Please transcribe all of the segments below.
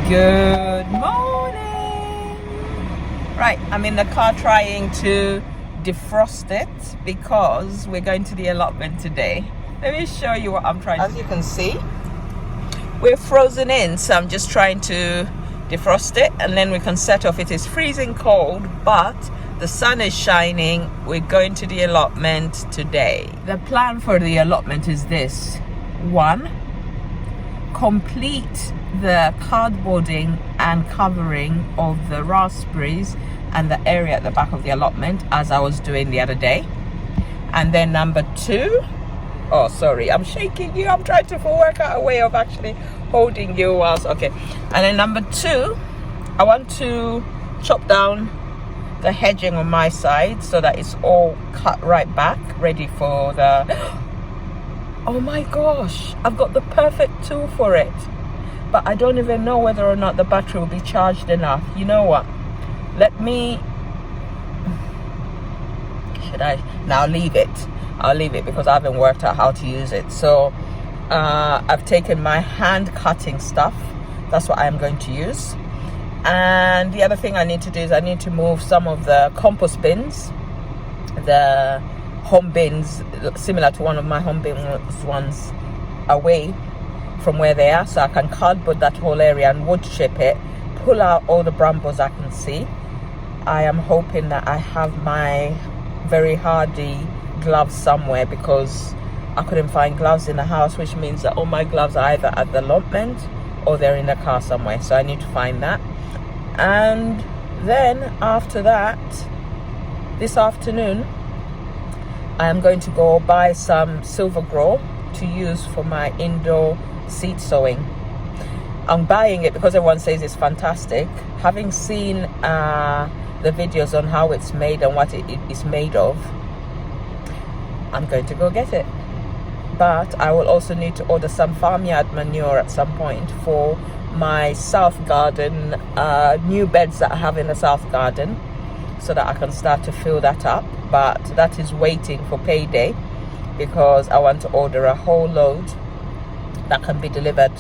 Good morning. Right, I'm in the car trying to defrost it because we're going to the allotment today. Let me show you what I'm trying to do. As you can see, we're frozen in, so I'm just trying to defrost it and then we can set off. It is freezing cold, but the sun is shining. We're going to the allotment today. The plan for the allotment is this. 1, complete the cardboarding and covering of the raspberries and the area at the back of the allotment as I was doing the other day. And then number 2, oh sorry, I'm shaking you. I'm trying to work out a way of actually holding you whilst, okay. And then number 2, I want to chop down the hedging on my side so that it's all cut right back, ready for the, oh my gosh, I've got the perfect tool for it. But I don't even know whether or not the battery will be charged enough. You know what? Let me, should I? Now leave it. I'll leave it because I haven't worked out how to use it. So I've taken my hand cutting stuff. That's what I'm going to use. And the other thing I need to do is I need to move some of the compost bins, the home bins, similar to one of my home bins ones, away from where they are, so I can cardboard that whole area and wood chip it, pull out all the brambles I can see. I am hoping that I have my very hardy gloves somewhere because I couldn't find gloves in the house, which means that all my gloves are either at the allotment or they're in the car somewhere, so I need to find that. And then after that, this afternoon, I am going to go buy some silver grow to use for my indoor seed sowing. I'm buying it because everyone says it's fantastic. Having seen the videos on how it's made and what it is made of, I'm going to go get it. But I will also need to order some farmyard manure at some point for my south garden, new beds that I have in the south garden, so that I can start to fill that up. But that is waiting for payday because I want to order a whole load that can be delivered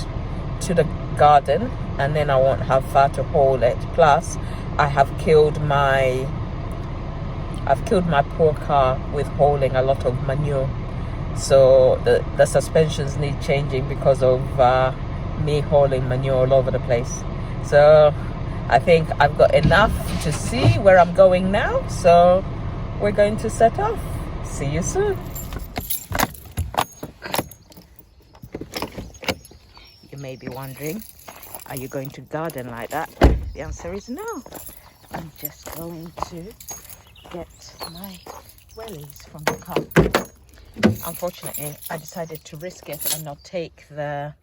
to the garden, and then I won't have far to haul it. Plus I have killed my poor car with hauling a lot of manure, so the suspensions need changing because of me hauling manure all over the place. So I think I've got enough to see where I'm going now, so we're going to set off. See you soon. You may be wondering, are you going to garden like that? The answer is no. I'm just going to get my wellies from the car. Unfortunately, I decided to risk it and not take the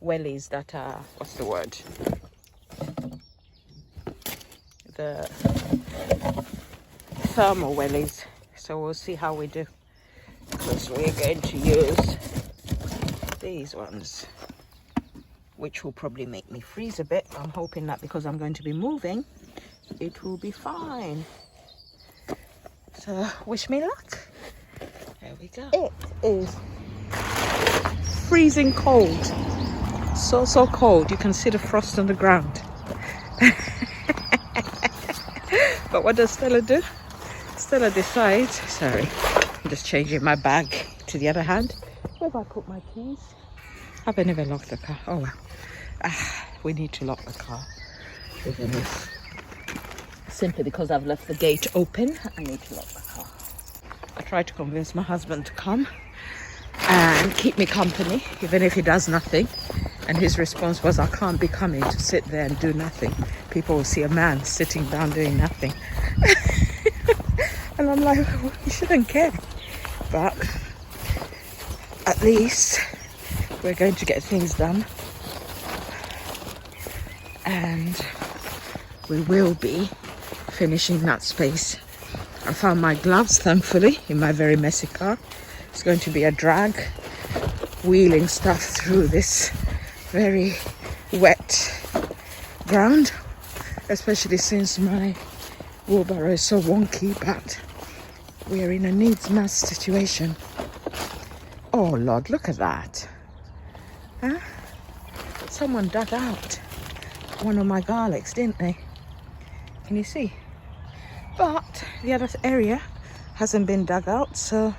wellies that are, what's the word? The thermal wellies. So we'll see how we do, because we're going to use these ones, which will probably make me freeze a bit. I'm hoping that because I'm going to be moving, it will be fine. So wish me luck. There we go. It is freezing cold. So cold. You can see the frost on the ground. But what does Stella do? Stella decides, sorry, I'm just changing my bag to the other hand. Where have I put my keys? Have I never locked the car? Oh well. We need to lock the car. Even if, simply because I've left the gate open, I need to lock the car. I tried to convince my husband to come and keep me company, even if he does nothing. And his response was, I can't be coming to sit there and do nothing. People will see a man sitting down doing nothing. And I'm like, well, you shouldn't care. But at least we're going to get things done. And we will be finishing that space. I found my gloves, thankfully, in my very messy car. It's going to be a drag, wheeling stuff through this very wet ground, especially since my wheelbarrow is so wonky, but we're in a needs must situation. Oh Lord, look at that. Huh? Someone dug out one of my garlics, didn't they? Can you see? But the other area hasn't been dug out, so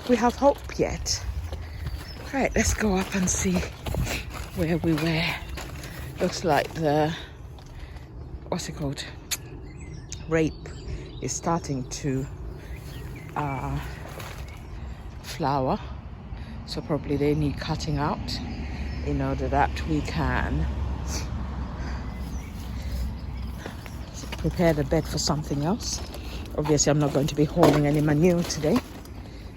we have hope yet. Right, let's go up and see where we were. Looks like the, what's it called? Rape is starting to flower. So probably they need cutting out in order that we can prepare the bed for something else. Obviously, I'm not going to be hauling any manure today.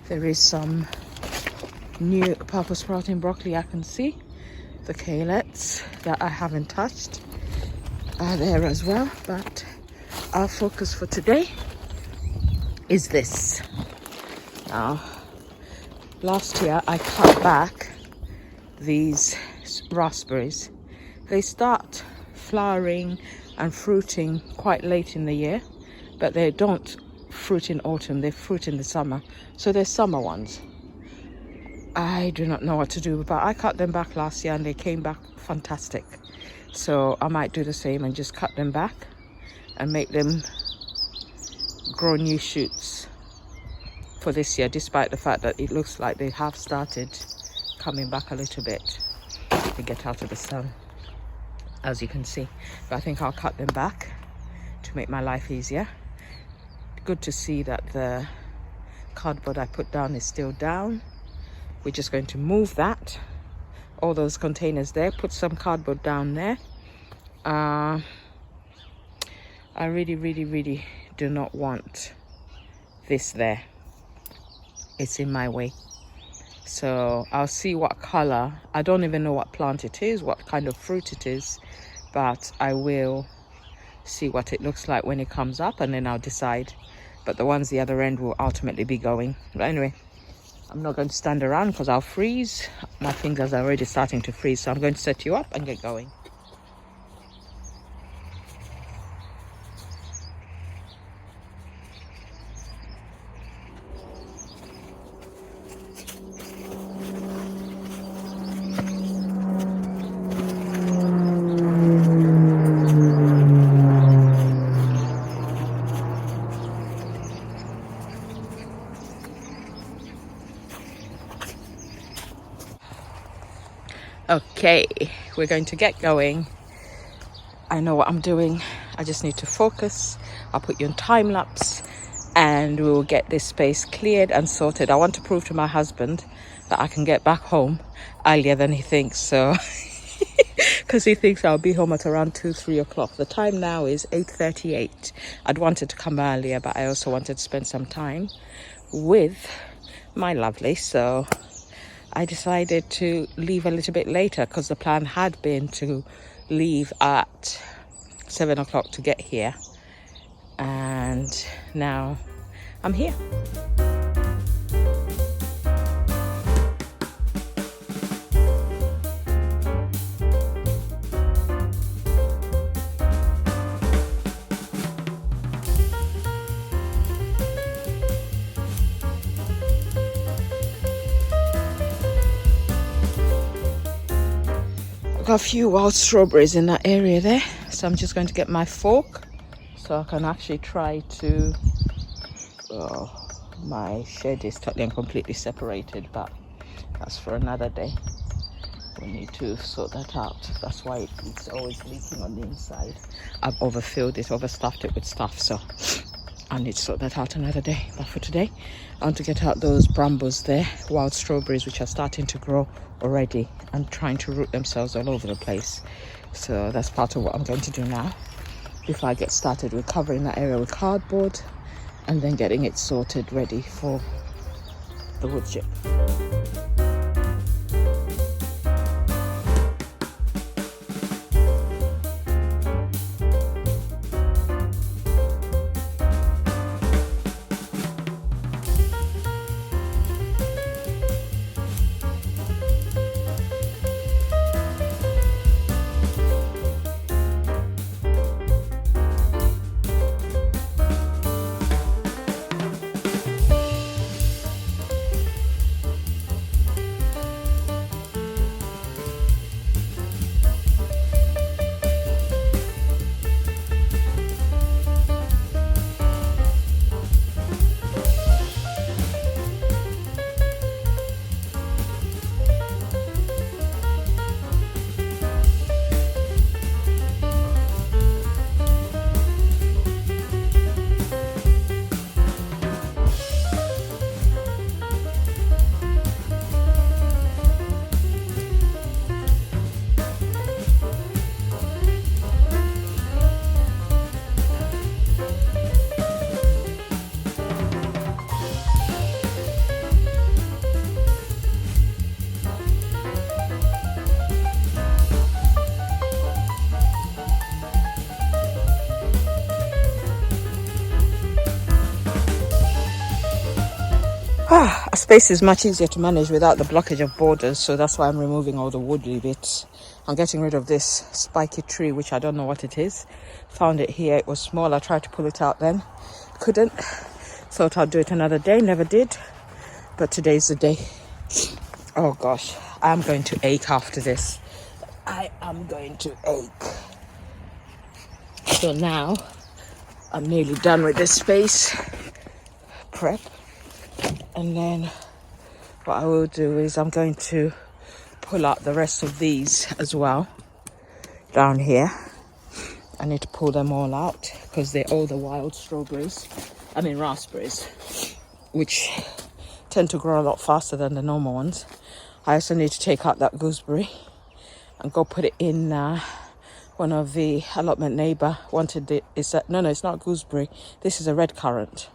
There is some new purple sprouting broccoli I can see. The kaleets that I haven't touched are there as well. But our focus for today is this. Now, last year I cut back these raspberries. They start flowering and fruiting quite late in the year, but they don't fruit in autumn, they fruit in the summer. So they're summer ones. I do not know what to do, but I cut them back last year and they came back fantastic. So I might do the same and just cut them back and make them grow new shoots for this year, despite the fact that it looks like they have started coming back a little bit to get out of the sun, as you can see. But I think I'll cut them back to make my life easier. Good to see that the cardboard I put down is still down. We're just going to move that, all those containers there, put some cardboard down there. I really do not want this there. It's in my way. So I'll see what color. I don't even know what plant it is, what kind of fruit it is, but I will see what it looks like when it comes up, and then I'll decide. But the ones the other end will ultimately be going. But anyway, I'm not going to stand around because I'll freeze. My fingers are already starting to freeze, so I'm going to set you up and get going. Okay, we're going to get going. I know what I'm doing. I just need to focus. I'll put you on time lapse and we'll get this space cleared and sorted. I want to prove to my husband that I can get back home earlier than he thinks. So, because he thinks I'll be home at around 2-3 o'clock. The time now is 8:38. I'd wanted to come earlier, but I also wanted to spend some time with my lovely. So I decided to leave a little bit later because the plan had been to leave at 7 o'clock to get here. And now I'm here. Got a few wild strawberries in that area there, so I'm just going to get my fork so I can actually try to my shed is totally and completely separated, but that's for another day. We need to sort that out. That's why it's always leaking on the inside. I've overfilled it, overstuffed it with stuff, so I need to sort that out another day. But for today, I want to get out those brambles there, wild strawberries, which are starting to grow already and trying to root themselves all over the place. So that's part of what I'm going to do now before I get started with covering that area with cardboard and then getting it sorted ready for the wood chip. A space is much easier to manage without the blockage of borders, so that's why I'm removing all the woody bits. I'm getting rid of this spiky tree, which I don't know what it is. Found it here, it was small. I tried to pull it out then, couldn't. Thought I'd do it another day, never did. But today's the day. Oh gosh, I'm going to ache after this. I am going to ache. So now I'm nearly done with this space prep. And then what I will do is I'm going to pull out the rest of these as well down here. I need to pull them all out because they're all the wild raspberries, which tend to grow a lot faster than the normal ones. I also need to take out that gooseberry and go put it in. One of the allotment neighbor wanted it. No, it's not gooseberry. This is a red currant.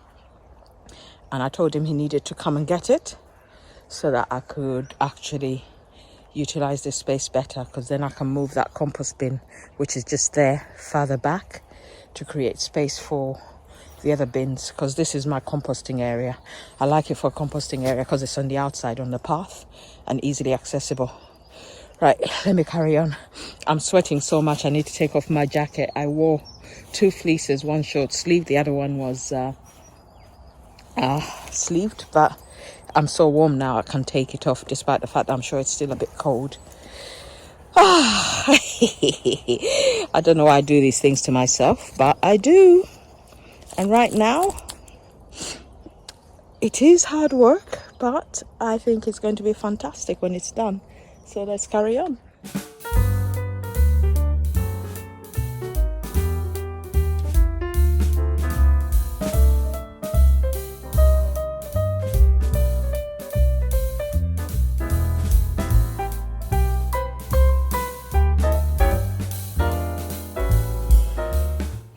And I told him he needed to come and get it so that I could actually utilize this space better, because then I can move that compost bin, which is just there, further back to create space for the other bins, because this is my composting area. I like it for a composting area because it's on the outside on the path and easily accessible. Right, let me carry on. I'm sweating so much I need to take off my jacket. I wore 2 fleeces, one short sleeve, the other one was sleeved, but I'm so warm now I can take it off, despite the fact that I'm sure it's still a bit cold. I don't know why I do these things to myself, but I do. And right now it is hard work, but I think it's going to be fantastic when it's done. So let's carry on.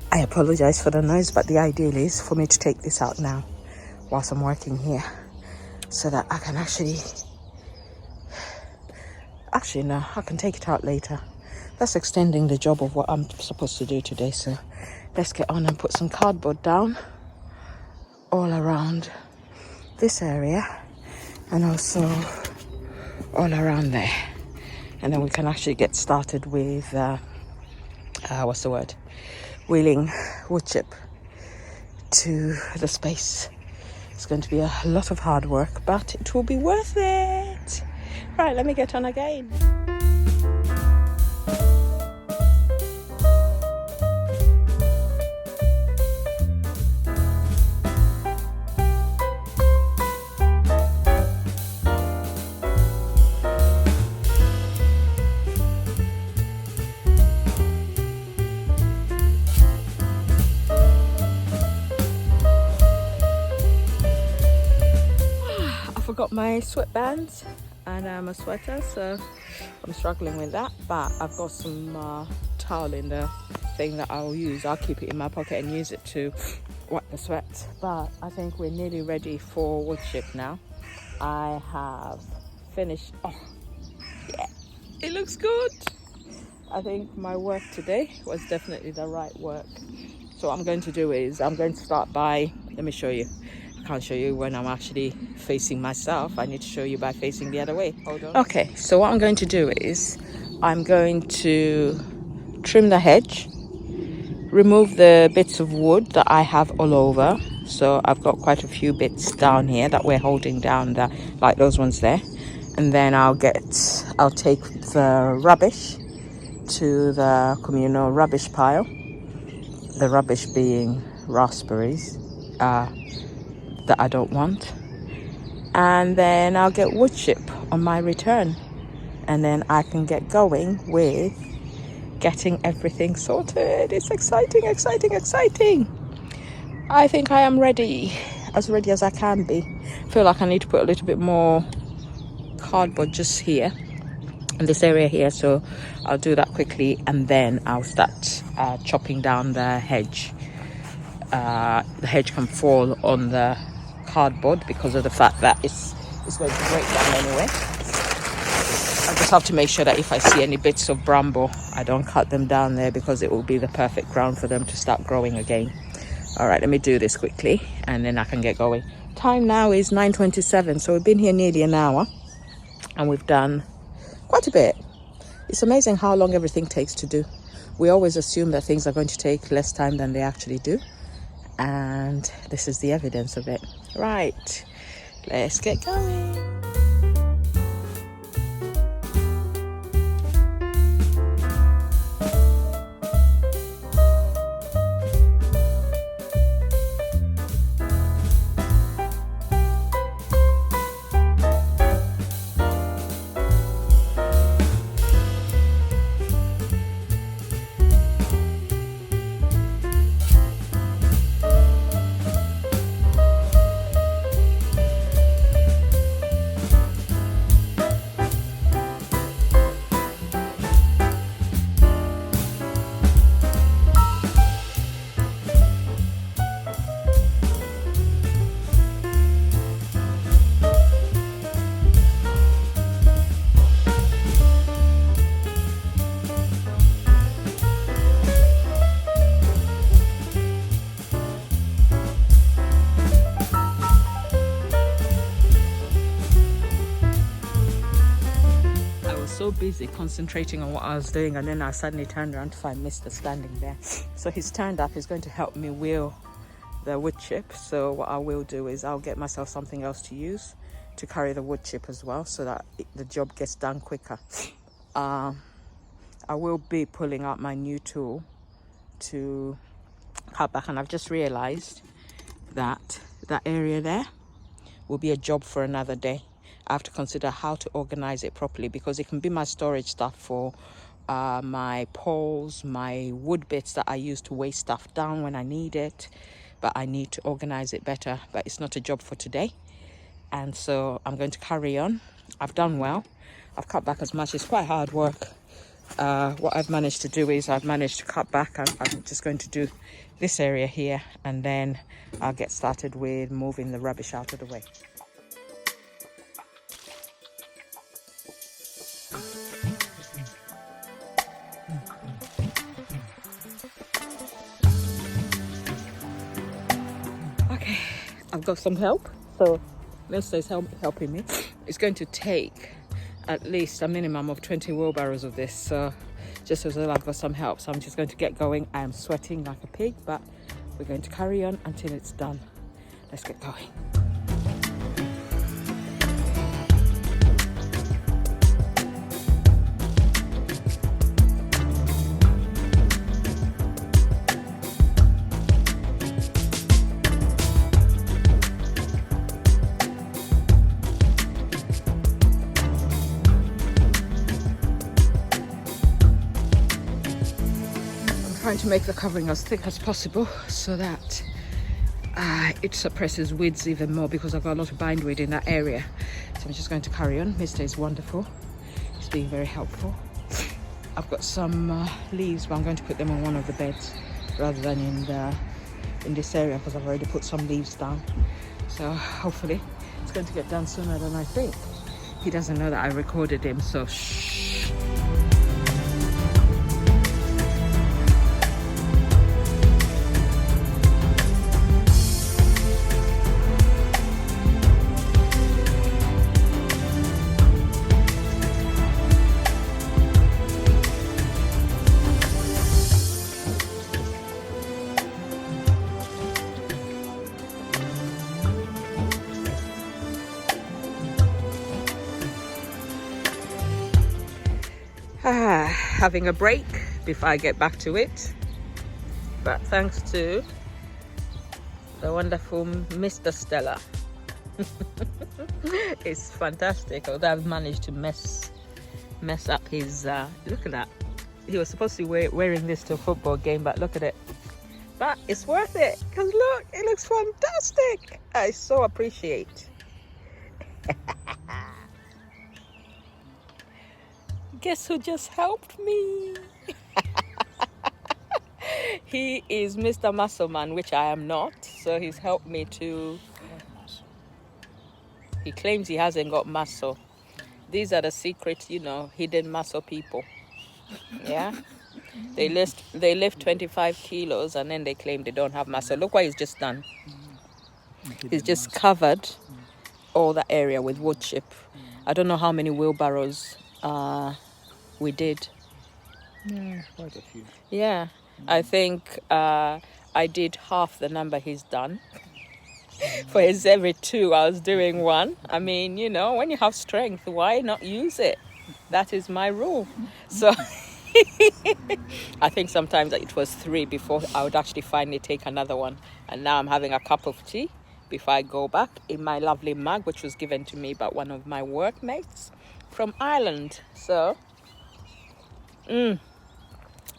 I apologize for the noise, but the ideal is for me to take this out now whilst I'm working here, so that I can actually no, I can take it out later. That's extending the job of what I'm supposed to do today. So let's get on and put some cardboard down all around this area and also all around there, and then we can actually get started with wheeling wood chip to the space. It's going to be a lot of hard work, but it will be worth it. Right, let me get on again. Got my sweatbands and I'm a sweater, so I'm struggling with that, but I've got some towel in the thing that I'll use. I'll keep it in my pocket and use it to wipe the sweat. But I think we're nearly ready for wood chip now. I have finished. Oh yeah, it looks good. I think my work today was definitely the right work. So what I'm going to do is I'm going to start by, let me show you. Can't show you when I'm actually facing myself. I need to show you by facing the other way. Hold on. Okay, so what I'm going to do is I'm going to trim the hedge, remove the bits of wood that I have all over. So I've got quite a few bits down here that we're holding down, like those ones there. And then I'll take the rubbish to the communal rubbish pile. The rubbish being raspberries that I don't want, and then I'll get wood chip on my return, and then I can get going with getting everything sorted. It's exciting. I think I am ready as I can be. I feel like I need to put a little bit more cardboard just here in this area here, so I'll do that quickly and then I'll start chopping down the hedge. The hedge can fall on the cardboard because of the fact that it's going to break down anyway. I just have to make sure that if I see any bits of bramble, I don't cut them down there, because it will be the perfect ground for them to start growing again. All right, let me do this quickly and then I can get going. Time now is 9:27, so we've been here nearly an hour and we've done quite a bit. It's amazing how long everything takes to do. We always assume that things are going to take less time than they actually do, and this is the evidence of it. Right, let's get going. So busy concentrating on what I was doing, and then I suddenly turned around to find Mr. standing there. So he's turned up. He's going to help me wheel the wood chip. So what I will do is I'll get myself something else to use to carry the wood chip as well, so that the job gets done quicker. I will be pulling out my new tool to cut back, and I've just realized that that area there will be a job for another day. I have to consider how to organize it properly, because it can be my storage stuff for my poles, my wood bits that I use to weigh stuff down when I need it, but I need to organize it better. But it's not a job for today, and so I'm going to carry on. I've done well. I've cut back as much. It's quite hard work. What I've managed to do is I've managed to cut back. I'm just going to do this area here, and then I'll get started with moving the rubbish out of the way. Okay, I've got some help. So Mr. is helping me. It's going to take at least a minimum of 20 wheelbarrows of this. So just as well, I've got some help. So I'm just going to get going. I am sweating like a pig, but we're going to carry on until it's done. Let's get going. Trying to make the covering as thick as possible so that it suppresses weeds even more, because I've got a lot of bindweed in that area. So I'm just going to carry on. Mr. is wonderful. He's being very helpful. I've got some leaves, but I'm going to put them on one of the beds rather than in this area, because I've already put some leaves down. So hopefully it's going to get done sooner than I think. He doesn't know that I recorded him, so shh. Having a break before I get back to it, but thanks to the wonderful Mr. Stella. It's fantastic. Although I've managed to mess up his look at that. He was supposed to be wearing this to a football game, but look at it. But it's worth it, because look, it looks fantastic. I so appreciate. Guess who just helped me? He is Mr. Muscle Man, which I am not. So he's helped me to... He claims he hasn't got muscle. These are the secret, hidden muscle people. Yeah? They lift 25 kilos and then they claim they don't have muscle. Look what he's just done. He's just covered all that area with wood chip. I don't know how many wheelbarrows we did. Yeah, quite a few. Yeah, I think I did half the number he's done. For his every 2, I was doing 1. I mean, you know, when you have strength, why not use it? That is my rule. So I think sometimes it was 3 before I would actually finally take another one. And now I'm having a cup of tea before I go back in my lovely mug, which was given to me by one of my workmates from Ireland. So,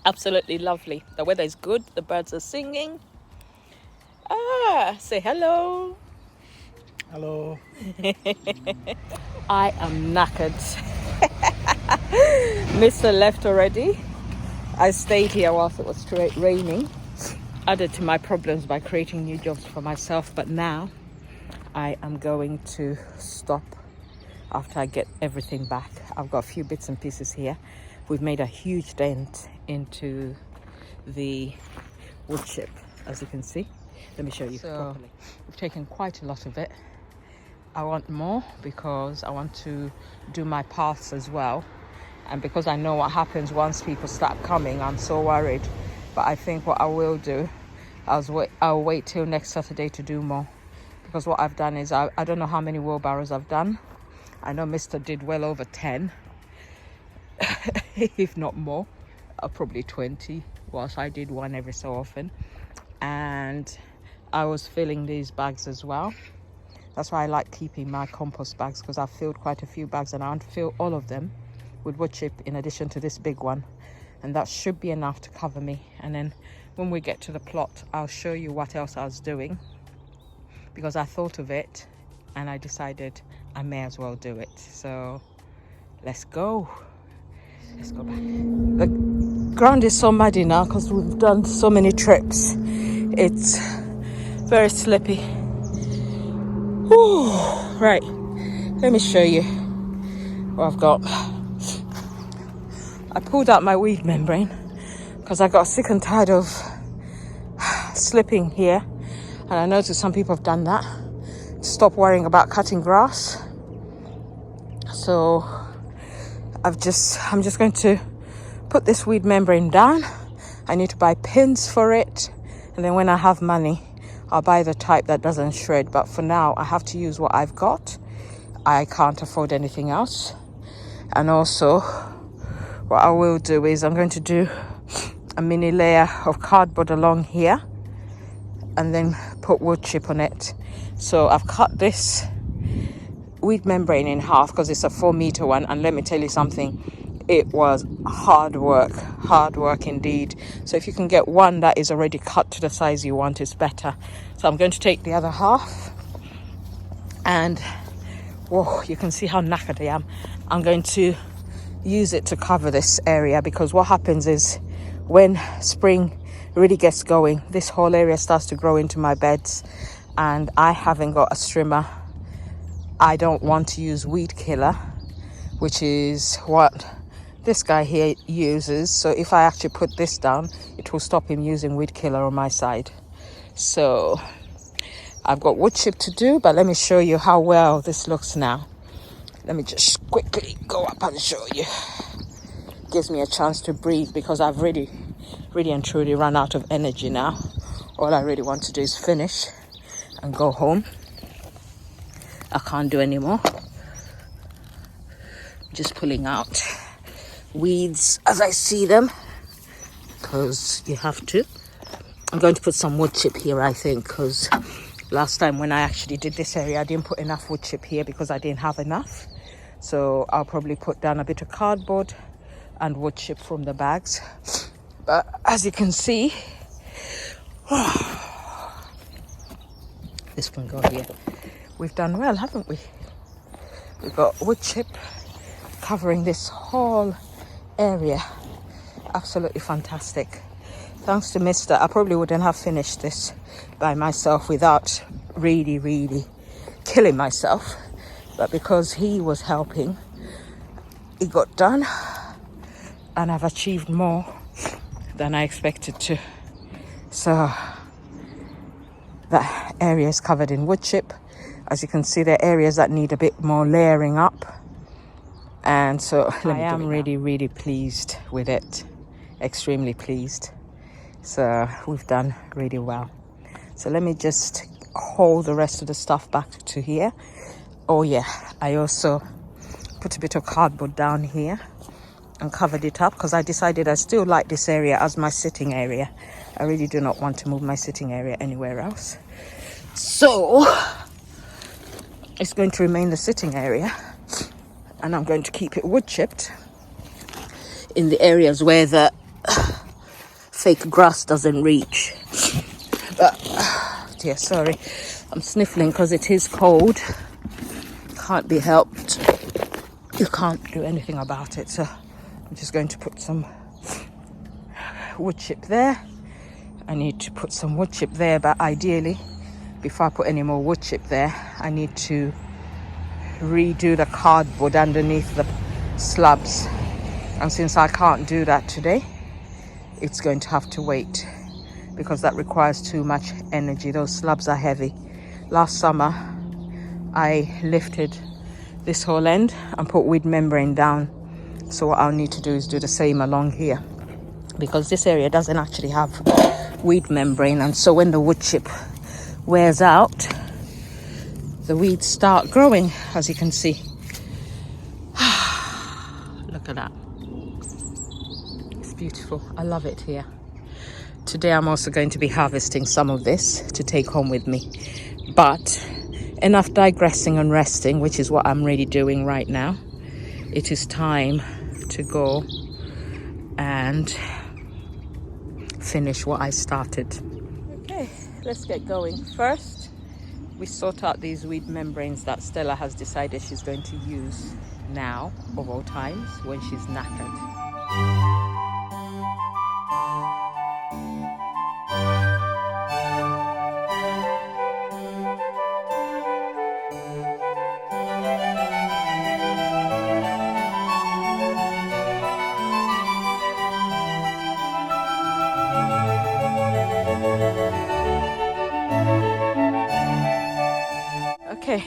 absolutely lovely. The weather is good. The birds are singing. Say hello. Hello. I am knackered. Mr. left already. I stayed here whilst it was straight raining. Added to my problems by creating new jobs for myself. But now I am going to stop after I get everything back. I've got a few bits and pieces here. We've made a huge dent into the wood chip, as you can see. Let me show you properly. We've taken quite a lot of it. I want more because I want to do my paths as well. And because I know what happens once people start coming, I'm so worried. But I think what I will do, I'll wait till next Saturday to do more. Because what I've done is, I don't know how many wheelbarrows I've done. I know Mr. did well over 10, if not more, probably 20, whilst I did 1 every so often. And I was filling these bags as well. That's why I like keeping my compost bags, because I've filled quite a few bags and I want to fill all of them with wood chip in addition to this big one. And that should be enough to cover me. And then when we get to the plot, I'll show you what else I was doing, because I thought of it and I decided I may as well do it. So let's go. Let's go back. The ground is so muddy now because we've done so many trips. It's very slippy. Whew. Right, let me show you what I've got. I pulled out my weed membrane because I got sick and tired of slipping here, and I noticed some people have done that. Stop worrying about cutting grass. So I'm just going to put this weed membrane down. I need to buy pins for it, and then when I have money, I'll buy the type that doesn't shred. But for now, I have to use what I've got. I can't afford anything else. And also, what I will do is I'm going to do a mini layer of cardboard along here and then put wood chip on it. So I've cut this weed membrane in half because it's a 4-meter one, and let me tell you something, it was hard work indeed. So if you can get one that is already cut to the size you want, it's better. So I'm going to take the other half, and whoa, you can see how knackered I am. I'm going to use it to cover this area, because what happens is when spring really gets going, this whole area starts to grow into my beds, and I haven't got a strimmer. I don't want to use weed killer, which is what this guy here uses. So if I actually put this down, it will stop him using weed killer on my side. So I've got wood chip to do, but let me show you how well this looks now. Let me just quickly go up and show you. Gives me a chance to breathe, because I've really and truly run out of energy now. All I really want to do is finish and go home. I can't do anymore. Just pulling out weeds as I see them, because you have to. I'm going to put some wood chip here, I think, because last time when I actually did this area, I didn't put enough wood chip here because I didn't have enough. So I'll probably put down a bit of cardboard and wood chip from the bags. But as you can see, this can go here. We've done well, haven't we? We've got wood chip covering this whole area. Absolutely fantastic. Thanks to Mr. I probably wouldn't have finished this by myself without really killing myself. But because he was helping, it got done. And I've achieved more than I expected to. So That area is covered in wood chip. As you can see, there are areas that need a bit more layering up. And so I am really pleased with it. Extremely pleased. So we've done really well. So let me just hold the rest of the stuff back to here. Oh yeah, I also put a bit of cardboard down here and covered it up because I decided I still like this area as my sitting area. I really do not want to move my sitting area anywhere else. So it's going to remain the sitting area, and I'm going to keep it wood chipped in the areas where the fake grass doesn't reach. But dear, sorry, I'm sniffling because it is cold. Can't be helped. You can't do anything about it. So I'm just going to put some wood chip there. I need to put some wood chip there, but ideally, before I put any more wood chip there, I need to redo the cardboard underneath the slabs. And since I can't do that today, it's going to have to wait because that requires too much energy. Those slabs are heavy. Last summer, I lifted this whole end and put weed membrane down. So what I'll need to do is do the same along here because this area doesn't actually have weed membrane, and so when the wood chip wears out, the weeds start growing, as you can see. Look at that. It's beautiful. I love it here. Today I'm also going to be harvesting some of this to take home with me. But enough digressing and resting, which is what I'm really doing right now. It is time to go and finish what I started. Okay, let's get going. First, we sort out these weed membranes that Stella has decided she's going to use now of all times when she's knackered. Okay,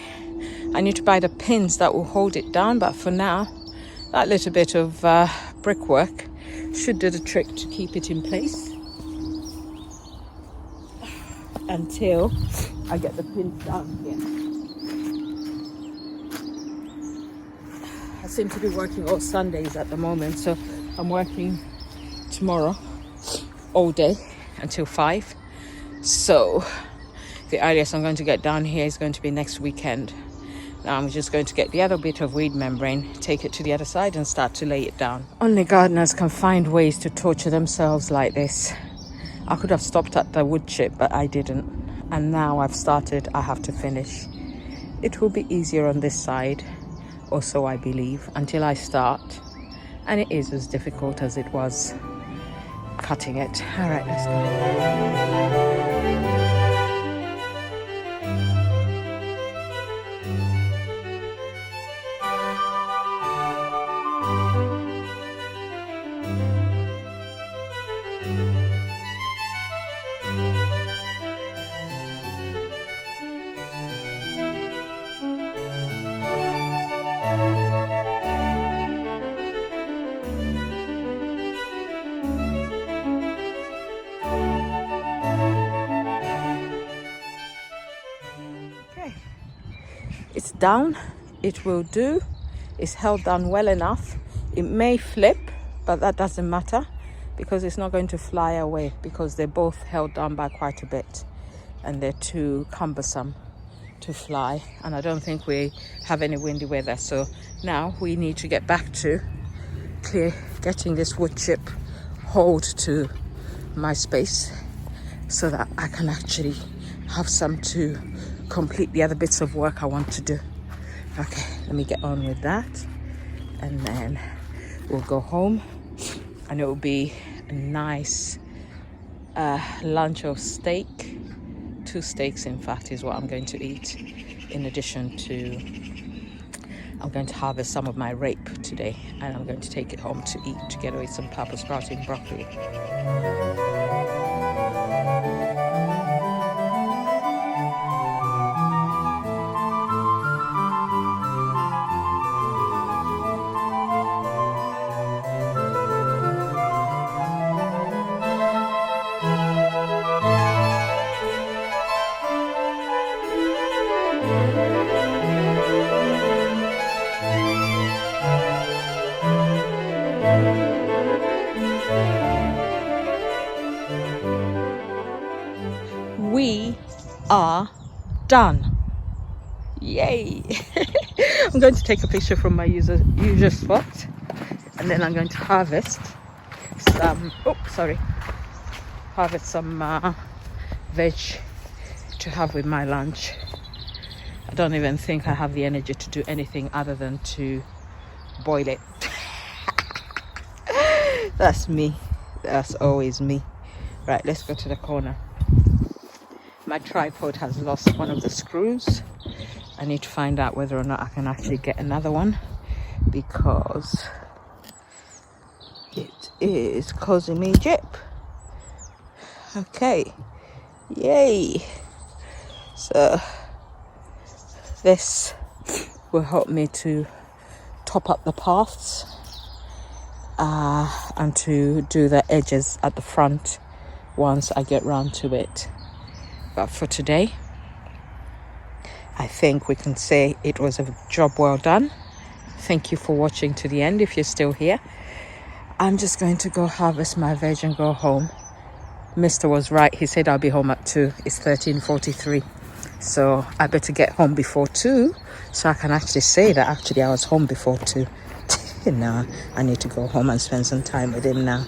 I need to buy the pins that will hold it down, but for now, that little bit of brickwork should do the trick to keep it in place until I get the pins down here. I seem to be working all Sundays at the moment, so I'm working tomorrow all day until 5. So the earliest I'm going to get down here is going to be next weekend. Now I'm just going to get the other bit of weed membrane, take it to the other side and start to lay it down. Only gardeners can find ways to torture themselves like this. I could have stopped at the wood chip, but I didn't. And now I've started, I have to finish. It will be easier on this side, or so I believe, until I start. And it is as difficult as it was cutting it. All right, let's go. It's down, it will do. It's held down well enough. It may flip, but that doesn't matter because it's not going to fly away because they're both held down by quite a bit and they're too cumbersome to fly. And I don't think we have any windy weather. So now we need to get back to getting this wood chip hold to my space so that I can actually have some to complete the other bits of work I want to do. Okay, let me get on with that and then we'll go home and it will be a nice lunch of steak. 2 steaks in fact is what I'm going to eat, in addition to I'm going to harvest some of my rape today and I'm going to take it home to eat together with some purple sprouting broccoli. we are done. Yay. I'm going to take a picture from my usual spot, and then I'm going to harvest some veg to have with my lunch. I don't even think I have the energy to do anything other than to boil it. That's me. That's always me. Right, let's go to the corner. My tripod has lost one of the screws. I need to find out whether or not I can actually get another one, because it is causing me jip. Okay, yay. So this will help me to top up the paths and to do the edges at the front once I get round to it. But for today, I think we can say it was a job well done. Thank you for watching to the end if you're still here. I'm just going to go harvest my veg and go home. Mr. was right. He said I'll be home at 2. It's 13:43. So I better get home before 2 so I can actually say that actually I was home before 2. Now I need to go home and spend some time with him now.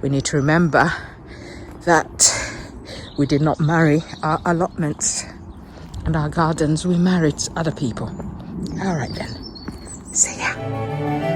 We need to remember that we did not marry our allotments and our gardens. We married other people. All right then. See ya.